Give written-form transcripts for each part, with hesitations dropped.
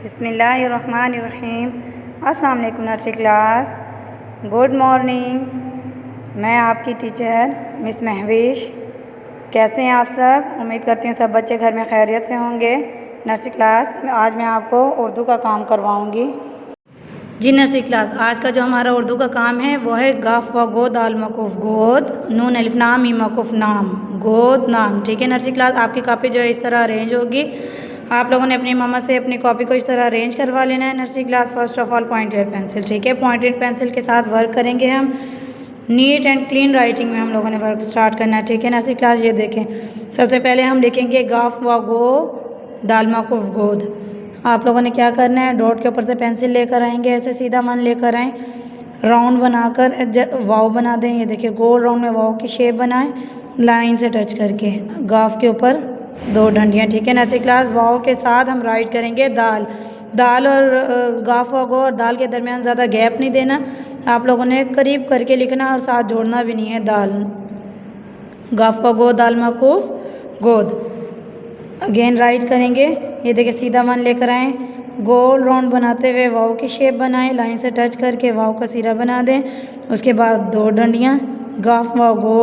बिस्मिल्लाहिर्रहमानिर्रहीम। अस्सलाम वालेकुम नर्सरी क्लास। Good morning. मैं आपकी टीचर मिस महविश। कैसे हैं आप सब? उम्मीद करती हूँ सब बच्चे घर में खैरियत से होंगे। नर्सरी क्लास आज मैं आपको उर्दू का काम करवाऊँगी। जी नर्सरी क्लास, आज का जो हमारा उर्दू का काम है वो है गाफ व गोद आल मकूफ गोद नून अलिफ नाम मीम मकूफ नाम गोद नाम। ठीक है नर्सरी क्लास, आपकी कॉपी जो है इस तरह अरेंज होगी। आप लोगों ने अपनी मम्मा से अपनी कॉपी को इस तरह अरेंज करवा लेना है। Nursery class first of all pointed pencil, ठीक है, पॉइंटेड पेंसिल के साथ वर्क करेंगे हम। नीट एंड क्लीन राइटिंग में हम लोगों ने वर्क स्टार्ट करना है। ठीक है नर्सरी क्लास, ये देखें, सबसे पहले हम लिखेंगे गाफ व गो दाल मकूफ गोद। आप लोगों ने क्या करना है, डॉट के ऊपर से पेंसिल लेकर आएंगे, ऐसे सीधा मन लेकर आएँ, राउंड बनाकर वाव बना दें। ये देखिए गोल राउंड में वाव की शेप बनाएं लाइन से टच करके, गाफ के ऊपर दो डंडियाँ। ठीक है नर्सरी क्लास, वाव के साथ हम राइट करेंगे दाल। दाल और गाफ व गो और दाल के दरमियान ज़्यादा गैप नहीं देना, आप लोगों ने करीब करके लिखना और साथ जोड़ना भी नहीं है। दाल गाफ व गो दाल मकूफ गोद। अगेन राइट करेंगे, ये देखिए सीधा वन लेकर आएँ, गोल राउंड बनाते हुए वाव की शेप बनाएं, लाइन से टच करके वाव का सिरा बना दें। उसके बाद दो डंडियाँ, गाफ व गो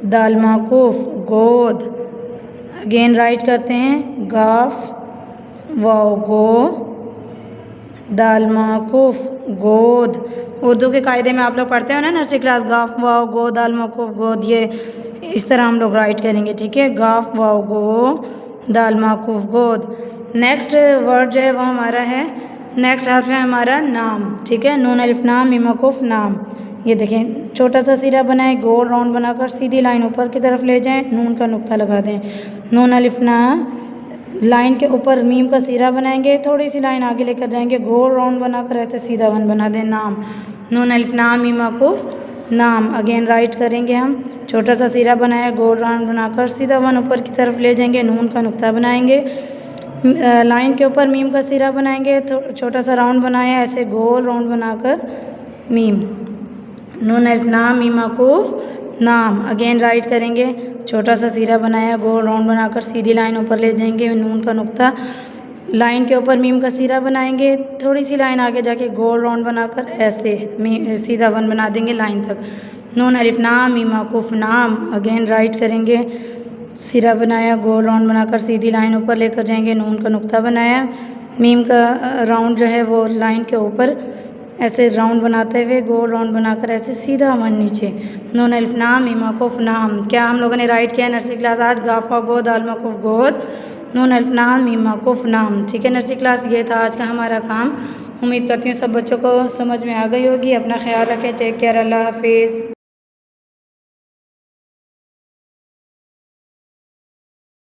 दाल मकूफ गोद। अगेन राइट करते हैं, गाफ व गो दाल मकूफ गोद। उर्दू के कायदे में आप लोग पढ़ते हो ना नर्सरी क्लास, गाफ व गो दाल मकूफ गोद, ये इस तरह हम लोग राइट करेंगे। ठीक है, गाफ व गो दाल मकूफ गोद। नेक्स्ट वर्ड जो है वो हमारा है, नेक्स्ट हर्फ है हमारा नाम। ठीक है, नून अलिफ नाम मीम मकूफ नाम। ये देखें, छोटा सा सिरा बनाएं, गोल राउंड बनाकर सीधी लाइन ऊपर की तरफ ले जाएं, नून का नुक्ता लगा दें। नून अलिफ नाम, लाइन के ऊपर मीम का सिरा बनाएंगे, थोड़ी सी लाइन आगे लेकर जाएंगे, गोल राउंड बनाकर ऐसे सीधा वन बना दें, नाम। नून अलिफ नाम मीम मकूफ नाम। अगेन राइट करेंगे हम, छोटा सा सिरा बनाया, गोल राउंड बनाकर सीधा वन ऊपर की तरफ ले जाएंगे, नून का नुक्ता बनाएंगे, लाइन के ऊपर मीम का सिरा बनाएंगे, छोटा सा राउंड बनाया, ऐसे गोल राउंड बनाकर मीम। नून अलिफ नाम मीम मकूफ नाम। अगेन राइट करेंगे, छोटा सा सिरा बनाया, गोल राउंड बनाकर सीधी लाइन ऊपर ले जाएंगे, नून का नुक्ता, लाइन के ऊपर मीम का सिरा बनाएंगे, थोड़ी सी लाइन आगे जाके गोल राउंड बनाकर ऐसे सीधा वन बना देंगे लाइन तक। नून अलिफ नाम मीम मकूफ नाम। अगेन राइट करेंगे, सिरा बनाया, गोल राउंड बनाकर सीधी लाइन ऊपर लेकर जाएंगे, नून का नुक्ता बनाया, मीम का राउंड जो है वो लाइन के ऊपर ऐसे राउंड बनाते हुए गोल राउंड बनाकर ऐसे सीधा वन नीचे। नून अलिफ नाम मीम मकूफ नाम। क्या हम लोगों ने राइट किया नर्सरी क्लास आज? गाफ व गो दाल मकूफ गोद नून अलिफ नाम मीम मकूफ नाम। ठीक है नर्सरी क्लास, ये था आज का हमारा काम। उम्मीद करती हूँ सब बच्चों को समझ में आ गई होगी। अपना ख्याल रखें, टेक केयर, अल्लाह हाफिज़।